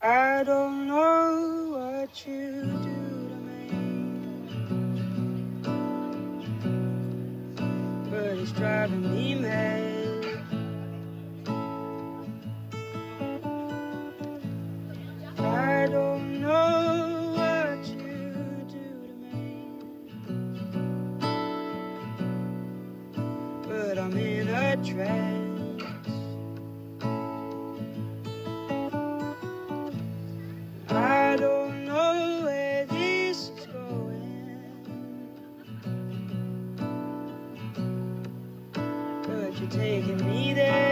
I don't know what you do to me, but it's driving me mad. I don't know what you do to me, but I'm in a trance. I don't know where this is going, but you're taking me there.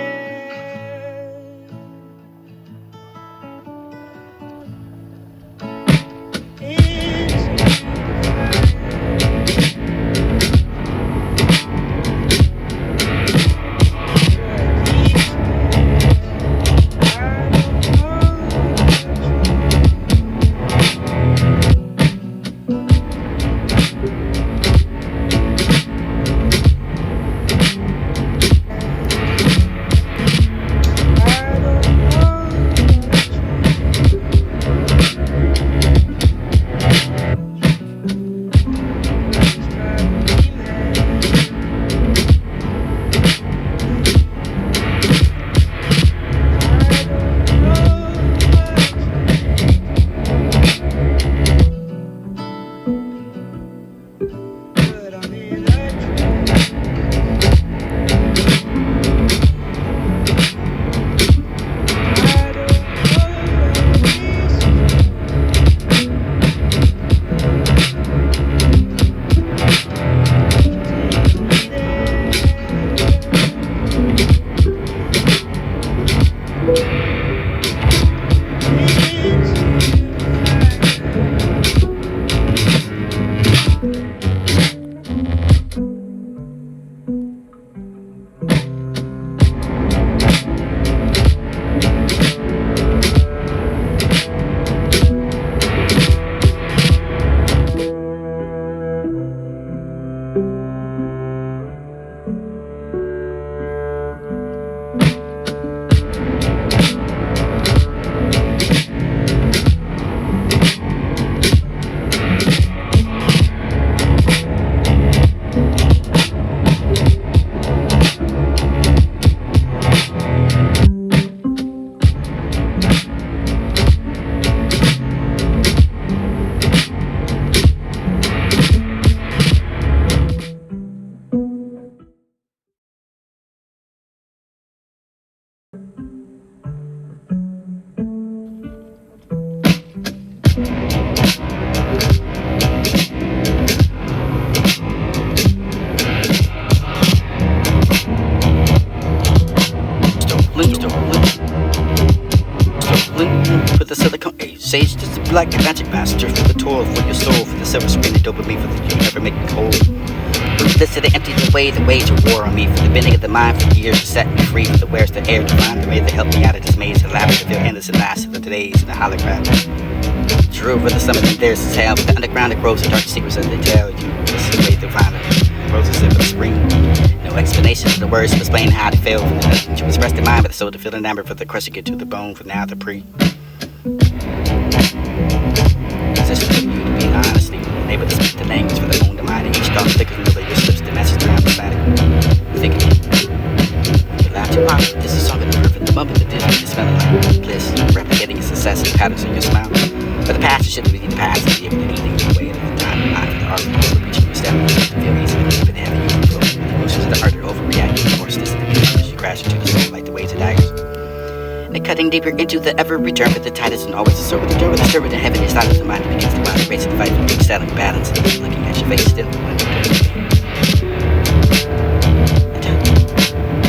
With the silicone sage, just a black magic master for the toil, for your soul, for the silver screen and dopamine, for the you never make me whole. This city emptied away the wage of war on me, for the bending of the mind for years to set me free, for the wares the air to find the way that helped me out of this maze, allowed me to feel endless and last of the days in the hologram. True over the summit and there's this hell, but the underground it grows the dark secrets that they tell you. This is the way to find it. Roses over the spring. No explanation of the words to explain how they feel. For the nothing to express their mind, but the soul to feel the number, for the crushing it to the bone, for now the pre. Position for you to be honesty, able to speak the language for the own mind, and each thought thicker than the your slips, the message around the static. Thinking, you laugh too hard. This is something perfect. The moment that this is smelling like bliss, replicating your success and patterns in your smile. But the past shouldn't be the past, and be able to anything in the way of the time and life, the art of overreaching your step, to feel easy, but heavy you can flow. The emotions of the heart are overreacting, the force this, you crash into the soul like the waves of daggers. And cutting deeper into the ever return with the tightest and always the sword with the door with the stir with the heaven is silence the mind that begins to mind the race of the fight with selling balance, looking at your face still when you do a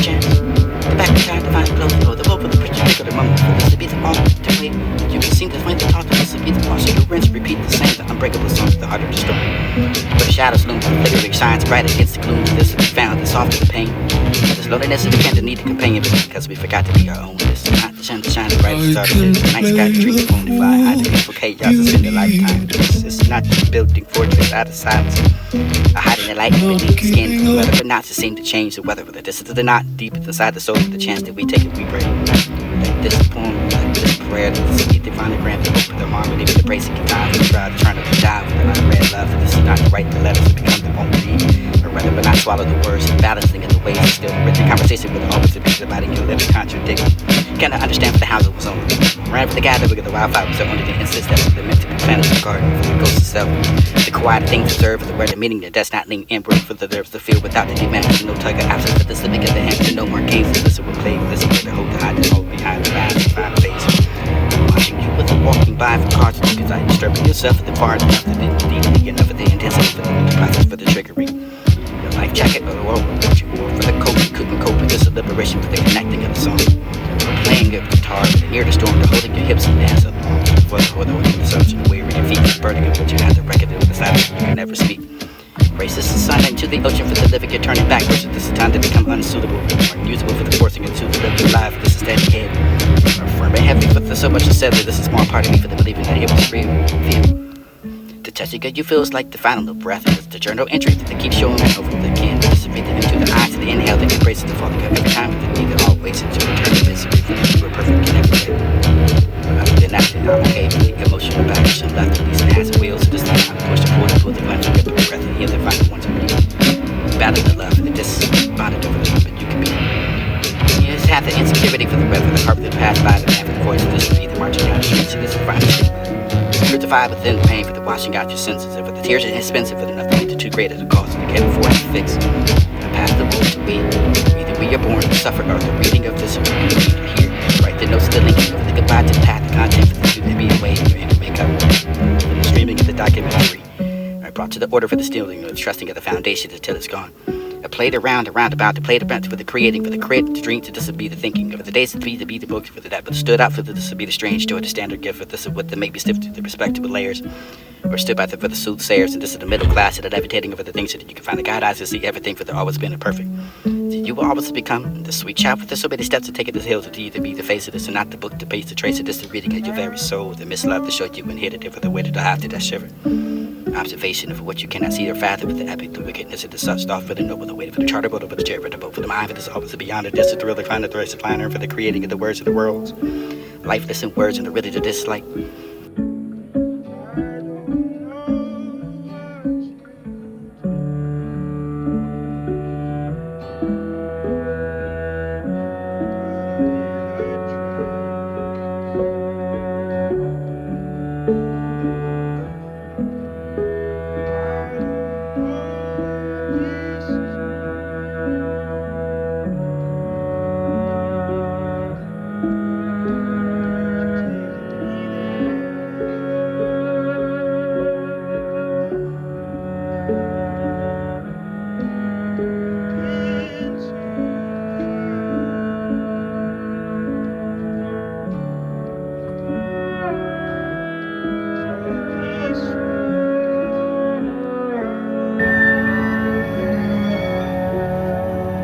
chance. The back of time to find the clothes or the hope of the preacher pick of the moment for this to be the moment to wait. You can seem to find the thought that this will be the wash of the rinse, repeat the same, the unbreakable songs, the heart of the storm. Where the shadows loom, the flickering shines bright against the gloom. This will be found, the soft of the pain. This loneliness is the kind of need a companion, because we forgot to be our own. This is not the sun to shine the brightest star. The night sky to dream, only fly high to beautiful chaos to spend a lifetime. This is not just building fortress out of silence. A hiding the light beneath the skin, the weather, but not to seem to change the weather. With the distance of the knot deep inside the soul, the chance that we take if we break. Like this poem, like this prayer, this is the final grand, the hope of the harmony, the bracing guitar, the try to turn up the dive with the line red love. This is not to write the letters to become the won't read, or rather, but not swallow the words, balancing in the ways it's still written. Conversation with always the people about it, you live contradict. Cannot understand for the house it was on. Ran for the guy that we get the wildfire was only to insist that they're meant to be planted in the garden for the ghost itself. The quiet things observed for the word of meaning that does not lean inward for the nerves to feel without the demand. No tug of absence, but the slipping of the hand to no more games. This will play, this is where the hope to hide the hope behind the lines and find face. Watching you with the walking by for cards and because I disturbing yourself at the part enough to the enough of the intensity for the process for the trickery. Your life jacket or the robe, what you wore for the coat, you couldn't cope with this liberation for the connecting of the song. Playing your guitar with an ear to storm, to holding your hips and dance up for the assumption, weary your feet, the burning of what you have to record with the silence you can never speak. Racist and silent into the ocean for the living, you're turning backwards. This is time to become unsuitable, or unusable for the forcing into the living life. This is steady head, or firm and heavy, but there's so much to say that this is more part of me for the believing that it was real. Feel. The touching of you feels like the final breath. It's the journal entry that keeps showing over the can. Submitted into the eyes of the inhale that embraces the falling of every time that neither always into return to misery for the you were perfect in every way. But other than that, then I'm okay with the emotional baggage and left to these hands and wheels. So this time I'm pushed to pull the punch and get the breath and heal the final ones of me. Battle the love and the distance, bonded over the moment you can be. Yes, have the insecurity for the weather, the carpet that passed by, the half of the voice of this will be the marching down the streets of this final shape. Crucified within the pain for the washing out your senses, and for the tears expensive for the nothing to too great as a cost to get before it's fixed. A path the road to be. Either we are born to suffer or the reading of this or we need to hear. Write the notes, the linking of the goodbye to the path, the content for the two that be away in your inner makeup. For the streaming of the documentary. I brought to the order for the stealing or the trusting of the foundation until it's gone. I played around about to play the branch for the creating, for the create, the dream to this would be the thinking, of the days to be the book for the that, but stood out for this would be the strange joy, the standard gift for this of what the make me stiff to the respectable layers, or stood by for the soothsayers, and this is the middle class and the levitating over the things so that you can find the guide eyes to see everything for the always been imperfect. So you will always become the sweet child with the so many steps to take it this hill to either be the face of this and not the book, the base, the trace of this, the reading of your very soul, the mislove to show you and hit it for the way to have to that shiver. Observation of what you cannot see or fathom with the epic, the wickedness of the such off for the noble, the weight for the charter boat, for the chair, for the boat, for the mind, for this always beyond it, this is the really find the threads, the planner, for the creating of the words of the worlds, lifeless in words and the really to dislike.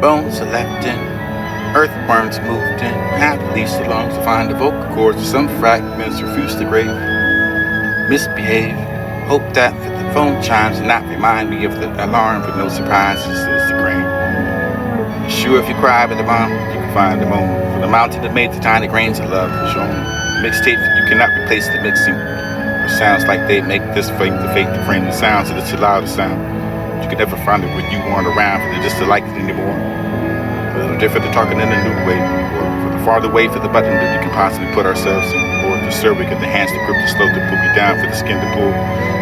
Bones are left in, earthworms moved in, had leased along to find the vocal cords. Some fragments refuse to grave, misbehave. Hope that the phone chimes do not remind me of the alarm, but no surprises is the grain. Sure, if you cry with the bomb, you can find the moan. For the mountain that made the tiny grains of love shown. Mixtape, you cannot replace the mixing. Or sounds like they make this fake to frame the sounds, and it's a louder sound. You can never find it when you weren't around, for they just to like it anymore. A little different to talking in a new way, or for the farther way for the button that we can possibly put ourselves in, or the cervic of the hands to grip the slow to pull me down, for the skin to pull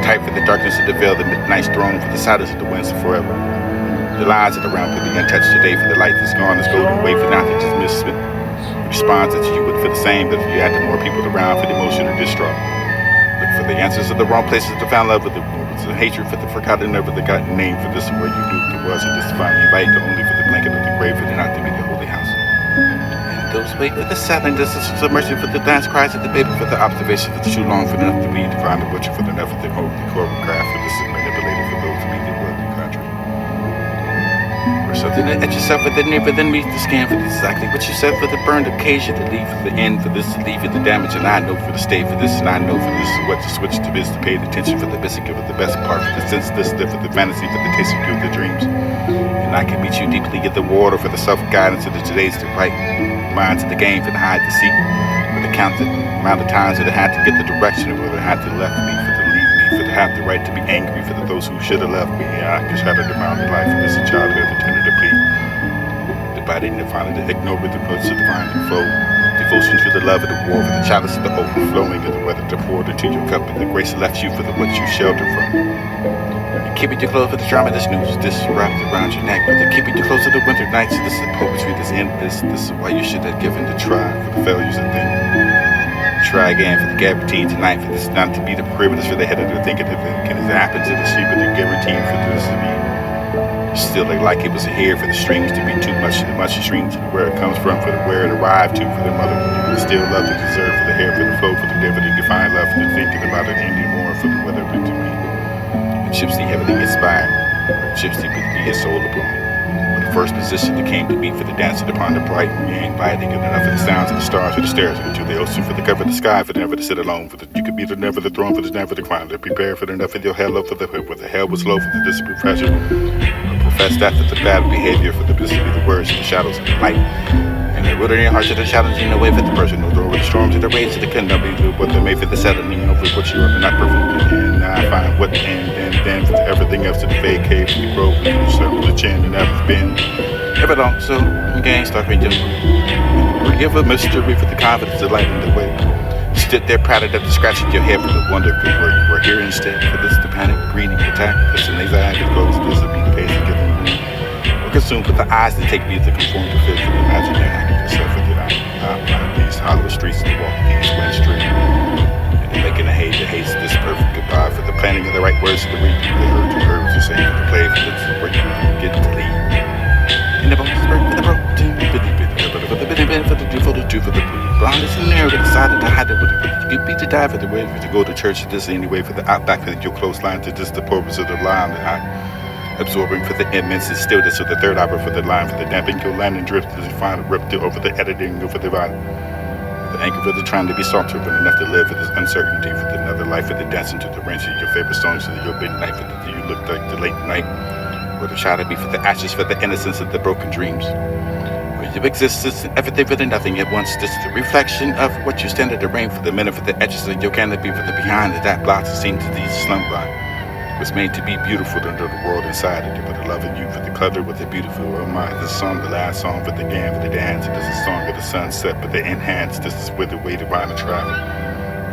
tight, for the darkness of the veil, the midnight's throne, for the silence of the winds forever. The lies of the realm for the untouched today, for the light that's gone, is golden way for not to dismiss it. Responds that you would for the same, but if you had more people around for the emotion or distraught. Look for the answers of the wrong places to find love of the hatred for the forgotten, never the gotten name for this where you knew it was, and this divine invite only for the blanket of the grave, for the not to be the holy house. And those wait for the silent, this is submersion for the dance cries of the baby, for the observation for the too long, for the enough to be divine, the butcher for the never the holy choreograph, for this manipulated for those who meet the word in the country. Or something that etch yourself within me, but then meets the scan for exactly what you said, for the burned occasion to leave for the end, for this to leave for the damage, and I know for the stay for this, and I know for this what to switch to this, to pay attention for the missing, give it the best part, for the sense this, for the fantasy, for the tasting of the dreams. And I can meet you deeply in the water for the self-guidance of the today's to right. minds of the game for the hide to seek. For the count the amount of times that I had to get the direction, or whether I had to left me, for to leave me, for to have the right to be angry, for those who should have left me. I could shatter the mountain life, and this a childhood that tended to plead. Dividing the finally to ignore with the push of divine and foe. Devotion to the love of the war, for the chalice of the overflowing of the weather to pour into your cup, and the grace left you for the what you shelter from. And keep it too close for the drama that's news, this wrapped around your neck, but keep it too close to the winter nights, this is poetry, this end, this is why you should have given the try for the failures and things. Try again for the guarantee tonight, for this not to be the privilege for the head of the thinking that it happens to the sheep, but the guarantee for this to be still like it was here for the streams to be too much streams to where it comes from, for the where it arrived to, for the mother you would still love to deserve, for the hair, for the flow, for the devil to define love, for the thinking about it anymore, for the weather to be a gypsy heavily inspired, or a gypsy to be a soul upon. For the first position that came to me, for the dancing upon the bright and inviting enough of the sounds of the stars, for the stairs into the ocean, for the cover of the sky, for the never to sit alone, for the you could be the never the throne, for the never the crown, to prepare for the enough of your hell for the where the hell was low, for the discipline pressure. Profess that for the bad behavior, for the busy the words, the shadows of the light. And the root in your heart to the challenging the way for the person, no door with the storms and the rage of the couldn't be what they made for the settling over what you are not perfect. And I find what and then for everything else to the fake cave, the grove, the circle, the chin, and never been. Ever long, so gang start me doing. Forgive a mystery for the confidence of light in the way. Stood there proud enough to scratch at your head for the wonder of where you were here instead. For this the panic, greeting, attack, this and laser eye, close, this will be the pace to get them room. Or consumed with the eyes that take me to conform to fit for the imagine that I can yourself forget I these hollow streets to walk these went straight. And then making the hate that hates this perfect goodbye for the planning of the right words to the read, the heard to herbs you say for the play for this where you get to lead. In the bones for the broken, for the do for the do for the blue. Blonde is in there, but decided to hide it with it. You could be to die for the way, to go to church, this anyway, for the outback, for your close line, to just the purpose of the line that I absorbing for the immense stillness of the third opera, for the line, for the damping your land and drift, to define ripped over the editing, over the vibe. The anchor for the trying to be salted, but enough to live for this uncertainty, for the another life, for the dancing to the range of your favorite songs, to your midnight, for the you look like the late night, or the try to be for the ashes, for the innocence of the broken dreams. Your existence and everything for the nothing at once. This is the reflection of what you stand at the rain for the minute, for the edges of your canopy, for the behind of that blocks that seem to these slum by. Was made to be beautiful under the world inside of you, but the love of you for the clutter with the beautiful. Oh my, this song, the last song for the game, for the dance. This is a song of the sunset, but the enhanced. This is where the way to find the travel.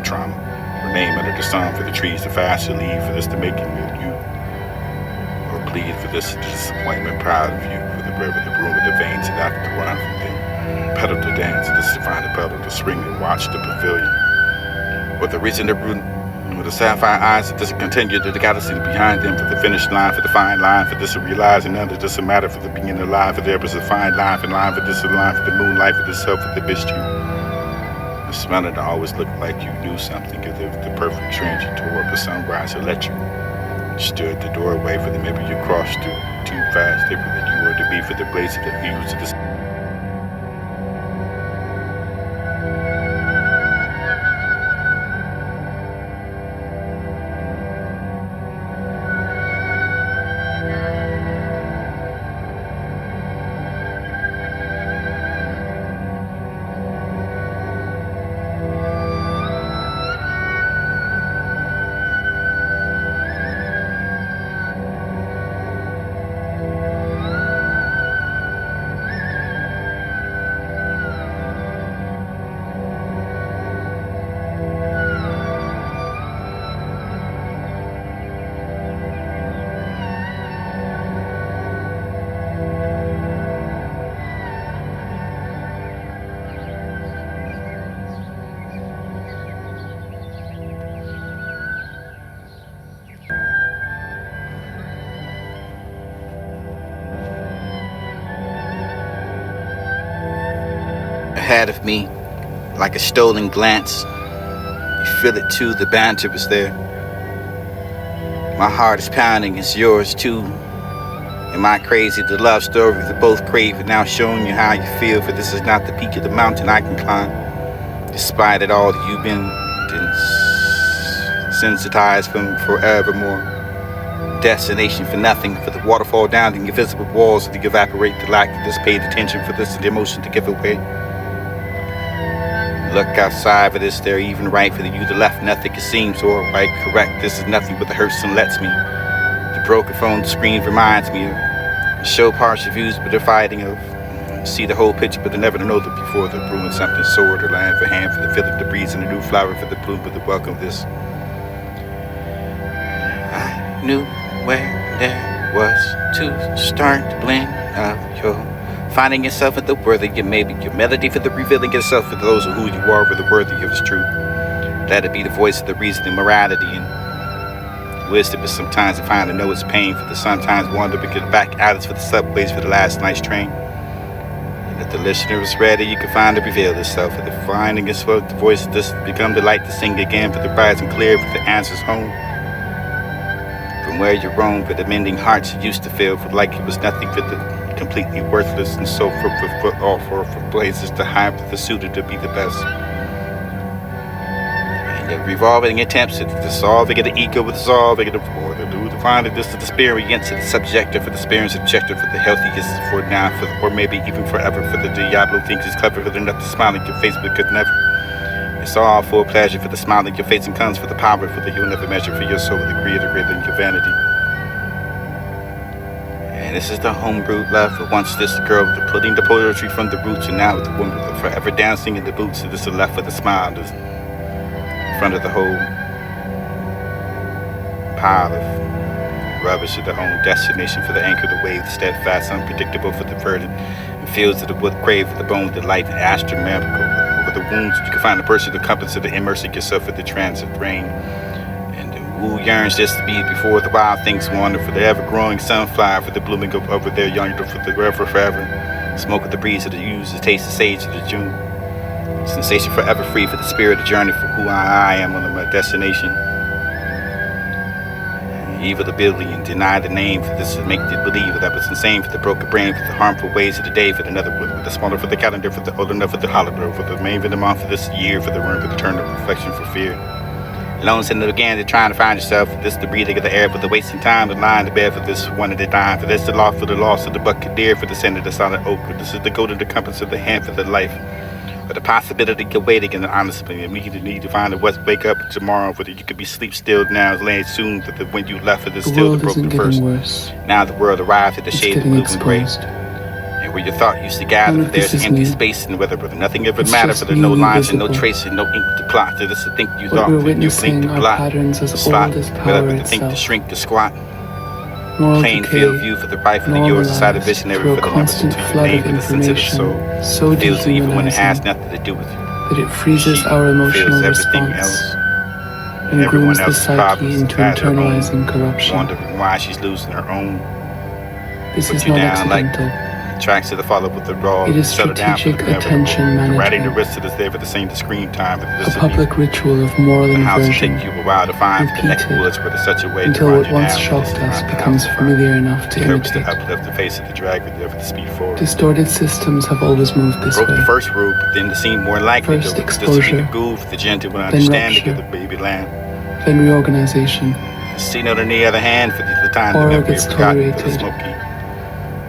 Trauma. Or name under the sun for the trees to fast to leave, for this the making of you. Or plead for this disappointment, proud of you. The river, the broom of the veins, and after the run from the pedal to dance, and this to find the pedal to swing and watch the pavilion. But the reason the root with the sapphire eyes that doesn't continue to the galaxy behind them, for the finish line, for the fine line, for this to realize, and none of this a matter for the being alive, for there was a fine line for this a line for the moonlight, for the self, for the missed you. The smell that always looked like you knew something, if the perfect trend you tore up a sunrise or let you. Stood the doorway for the maybe you crossed through too fast, they that you were to be for the blaze of the views of the ahead of me, like a stolen glance. You feel it too, the banter was there. My heart is pounding, it's yours too. Am I crazy? The love story that both crave and now showing you how you feel, for this is not the peak of the mountain I can climb. Despite it all, you've been sensitized from forevermore. Destination for nothing, for the waterfall down the invisible walls to evaporate, the lack of this paid attention for this the emotion to give away. Look outside for this, they're even right for the you to left, nothing it seems or right, correct. This is nothing but the hurts and lets me. The broken phone screen reminds me of show partial views, but they're fighting of see the whole picture, but they never know that before they're brewing something sword or land for hand for the feeling, the breeze and the new flower for the bloom, but the welcome this. I knew where there was to start the blend of your finding yourself at the worthy, your maybe your melody for the revealing yourself for those of who you are, for the worthy of his truth. Let it be the voice of the reason and morality and wisdom, but sometimes I find to know it's pain for the sometimes wonder because back alleys for the subways for the last night's train. And if the listener is ready, you can find to reveal itself for the finding is for the voice of this become the light to sing again for the rising clear for the answers home. From where you roam for the mending hearts you used to feel for like it was nothing for the completely worthless and so for places to hide for the suitor to be the best. And your revolving attempts at dissolving the ego with dissolving the find it this is the experience of the subjective for the experience objective for the healthiest for now for or maybe even forever for the Diablo thinks is clever for the enough to smile in your face but could never. It's all for pleasure for the smile in your face and comes for the power for the you'll never measure for your soul the greater than your vanity. And this is the homebrewed love for once this girl with the putting the poetry from the roots and now with the woman with the forever dancing in the boots and this is the left with the smile this in front of the whole pile of rubbish of the home destination for the anchor, the wave, the steadfast, unpredictable for the verdant and fields of the wood grave for the bone, the light, the astronomical over the wounds. You can find the person, the compass of the immersing yourself in the transit rain. Who yearns just to be before the wild things wander for the ever-growing sunflower for the blooming of over there yonder for the river forever. Smoke of the breeze of the use, the taste of sage of the June. Sensation forever free for the spirit of journey for who I am on my destination. Evil the billion, deny the name for this to make the believer that was insane for the broken brain for the harmful ways of the day for another with the smaller for the calendar for the older enough for the holiday for the main for the month for this year for the room for the turn of reflection for fear. Alone sitting again, they're trying to find yourself. This the breathing of the air for the wasting time, the line, the bed for this one of the dime. For this the loss for the loss of the buccaneer for the scent of the solid oak. This is the golden the compass of the hand for the life. For the possibility of waiting and the honestly, and we need to find a wake up tomorrow for that you could be sleep still now, laying soon for the when you left for the still the broken first. Worse. Now the world arrived at the shade of blue and gray. Where your thought used to gather, there's an empty space in the weather, but nothing ever mattered for the no lines and no trace and no ink to plot. To this to think you thought, you blink to plot, slot, whatever to think to shrink to squat. Plain field view for the right for the yours, inside of visionary for the never to your name for the sensitive soul. So feels even when it has nothing to do with you. That it freezes our emotional response and grooms the psyche into internalizing corruption. Wondering why she's losing her own. This is not accidental. Tracks to the follow with the raw. It is strategic attention management. Writing the wrist to this day for the same the screen time. A public ritual of moral inversion. The house take you a while to find the neck woods where there's such a way until what once shocked us becomes familiar enough to imitate. To uplift the face of the drag with the speed forward. Distorted systems have always moved this way. Broke the first rule, but then to seem more likely first to exposure, the goof, the gentle understanding of the baby lamb. Then reorganization. See on the other hand for the time Oral the memory gets forgotten tolerated. the smoky.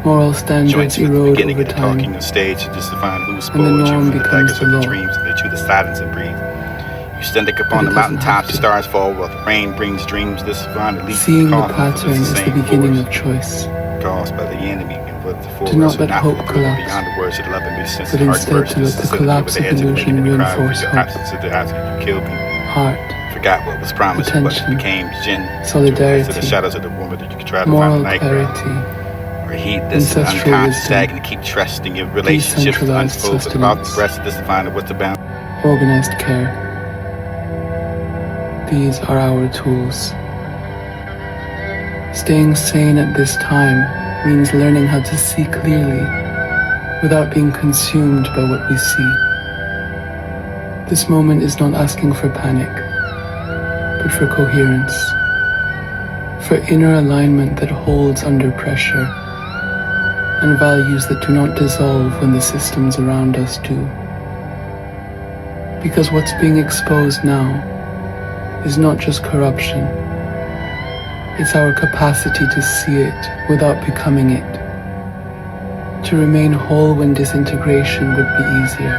Moral standards erode over time. Talking on stage just to find who's and the norm you becomes the law. Dreams and they chew the silence and breathe. You standing up on the mountaintop, the stars fall while the rain brings dreams. This find at least seeing the pattern is the beginning of choice. Caused by the enemy and what the force. Do not let hope collapse, beyond the words of love and be sense but instead to let the collapse of illusion reinforce hope. Absence of the after you killed me. Heart. Forgot what was promised, attention, what became gin. solidarity, the shadows of the woman that you could try to moral find clarity. Heat this unconscious stagnant, keep trusting your relationships to unfold without the rest of this divine of what's about. Organized care. These are our tools. Staying sane at this time means learning how to see clearly without being consumed by what we see. This moment is not asking for panic, but for coherence, for inner alignment that holds under pressure, and values that do not dissolve when the systems around us do. Because what's being exposed now is not just corruption, it's our capacity to see it without becoming it, to remain whole when disintegration would be easier.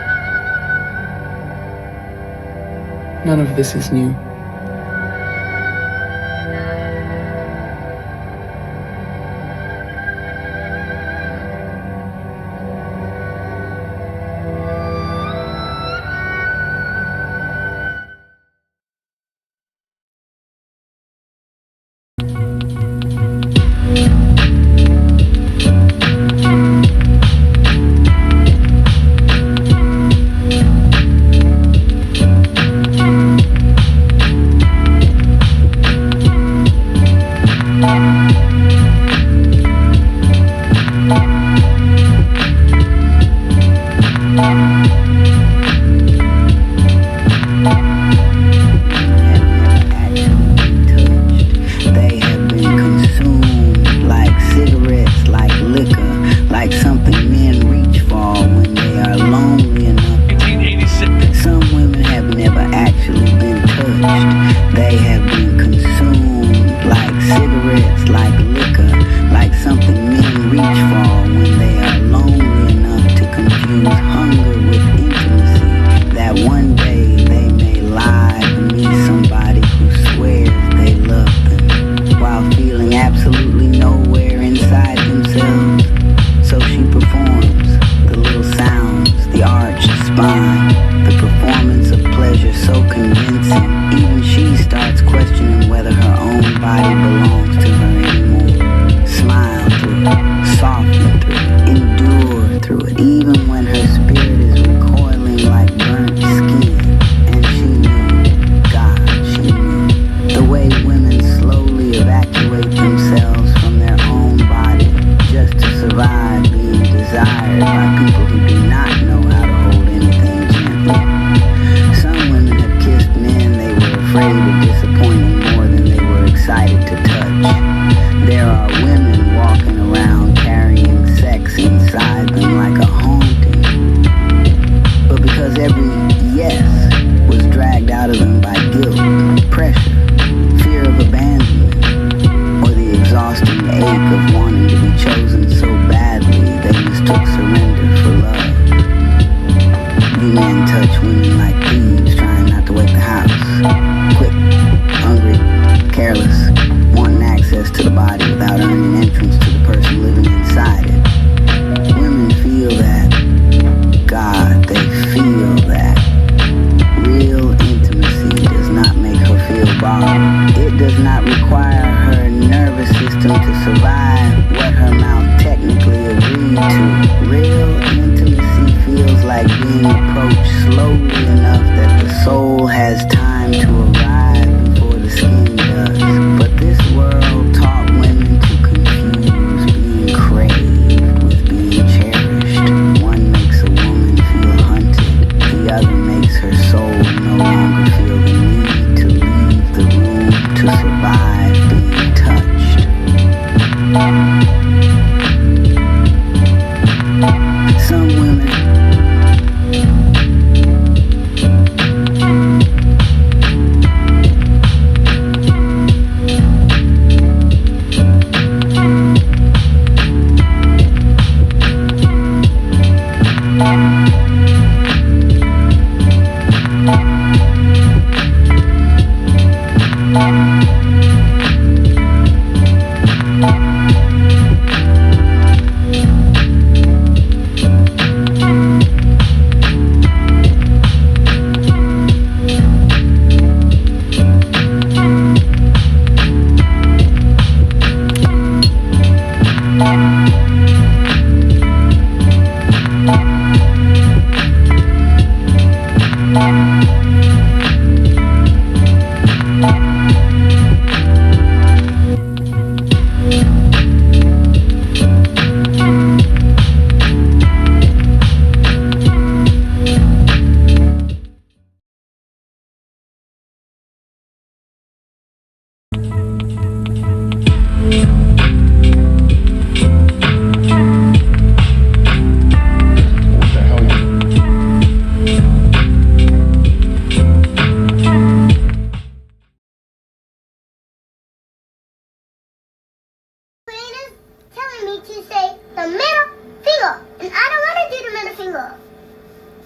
None of this is new.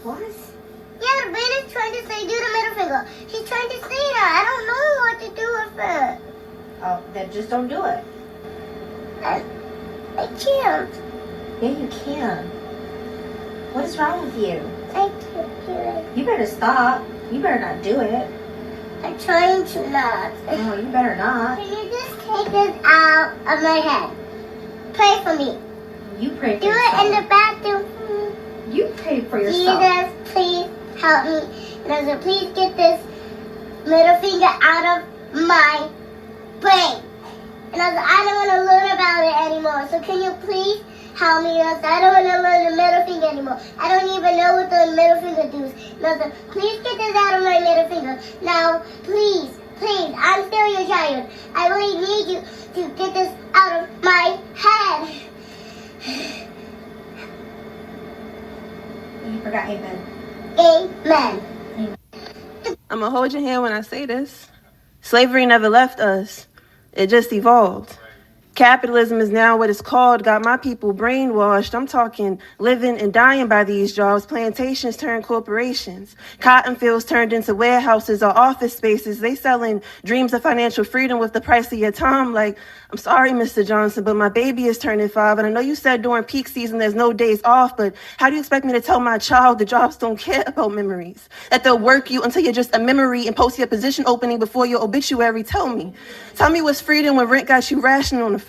What? Yeah, the band is trying to say do the middle finger. ago. She turned to say that. I don't know what to do with it. Oh, then just don't do it. I can't. Yeah, you can. What is wrong with you? I can't do it. You better stop. You better not do it. I'm trying to not. No, you better not. Can you just take this out of my head? Pray for me. You pray for Do yourself. it in the bathroom. You pray for yourself. Jesus, please help me. And I said, please get this middle finger out of my brain. And I said, I don't want to learn about it anymore. So can you please help me? And I said, I don't want to learn the middle finger anymore. I don't even know what the middle finger does. And I said, please get this out of my middle finger. Now, please, please, I'm still your child. I really need you to get this out of my head. You forgot amen. Amen. I'm gonna hold your hand when I say this. Slavery never left us. It just evolved. Capitalism is now what it's called, got my people brainwashed. I'm talking living and dying by these jobs. Plantations turned corporations. Cotton fields turned into warehouses or office spaces. They selling dreams of financial freedom with the price of your time. Like, I'm sorry, Mr. Johnson, but my baby is turning 5. And I know you said during peak season there's no days off, but how do you expect me to tell my child the jobs don't care about memories? That they'll work you until you're just a memory and post your position opening before your obituary? Tell me what's freedom when rent got you rationing on the first.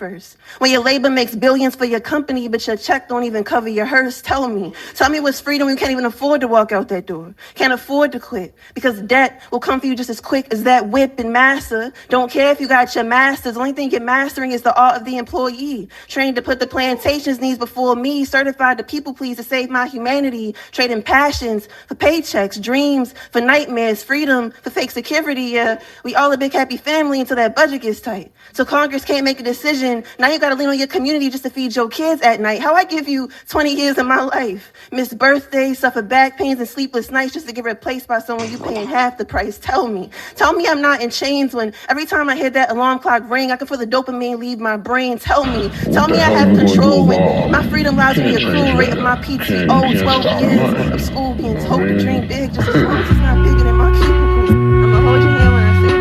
When your labor makes billions for your company, but your check don't even cover your hearse. Tell me what's freedom when you can't even afford to walk out that door. Can't afford to quit because debt will come for you just as quick as that whip and massa. Don't care if you got your master's. The only thing you're mastering is the art of the employee. Trained to put the plantation's needs before me. Certified to people please to save my humanity. Trading passions for paychecks, dreams for nightmares, freedom for fake security. Yeah, we all a big happy family until that budget gets tight. So Congress can't make a decision. Now you gotta lean on your community just to feed your kids at night. How I give you 20 years of my life? Miss birthdays, suffer back pains and sleepless nights just to get replaced by someone you paying half the price. Tell me I'm not in chains when every time I hear that alarm clock ring, I can feel the dopamine leave my brain. Tell me I have control when my freedom lies in the accrual rate of my PTO. 12 years of school being told to dream big just as long as it's not bigger than my cubicles. I'ma hold your hand when I say this.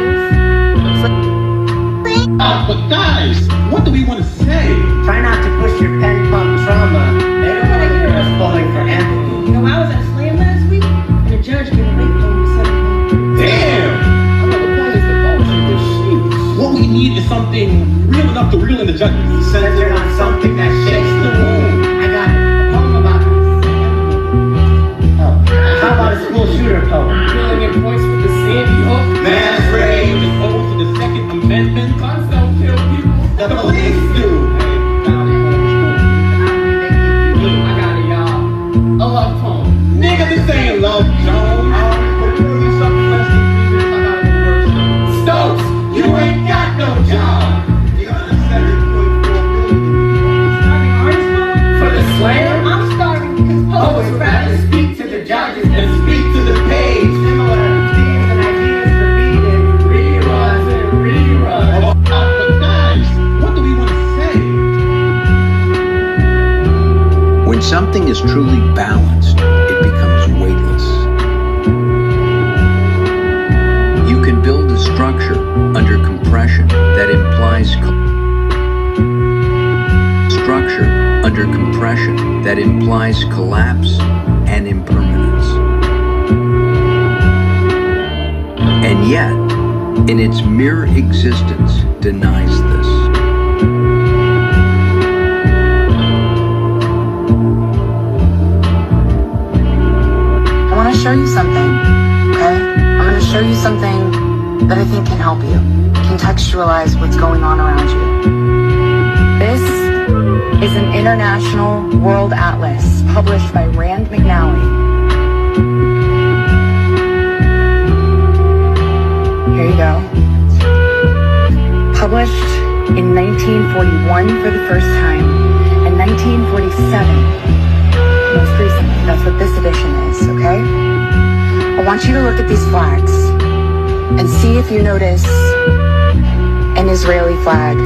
But guys, what do we want to say? Try not to push your pent-up trauma. They don't want to hear us falling for empathy. You know, I was at Slam last week, and the judge gave a rape told me 7 months. Damn! Another point is the poetry this sheet. What we need is something real enough to reel in the judges. Centered on something that shakes the room. I got a poem about this. Oh, how about a school shooter poem? Filling in points with the Sandy Hook. Mass rave is opposed to the Second Amendment. Guns don't kill people. The police do. I got it, y'all. A love poem. Nigga, this ain't Love Jones. Stokes, you ain't got no job. For the slam, I'm starving because I would rather speak to the judges And speak to the page. Similar themes and ideas repeated. reruns and reruns. But guys, what do we want to say? When something is truly balanced, it becomes weightless. You can build a structure under compression that implies collapse and impermanence. And yet, in its mere existence, denies this. I want to show you something, okay? I'm going to show you something that I think can help you contextualize what's going on around you. This is an international world atlas published by Rand McNally. Here you go. Published in 1941 for the first time, and 1947 most recently. That's what this edition is, okay? I want you to look at these flags and see if you notice an Israeli flag.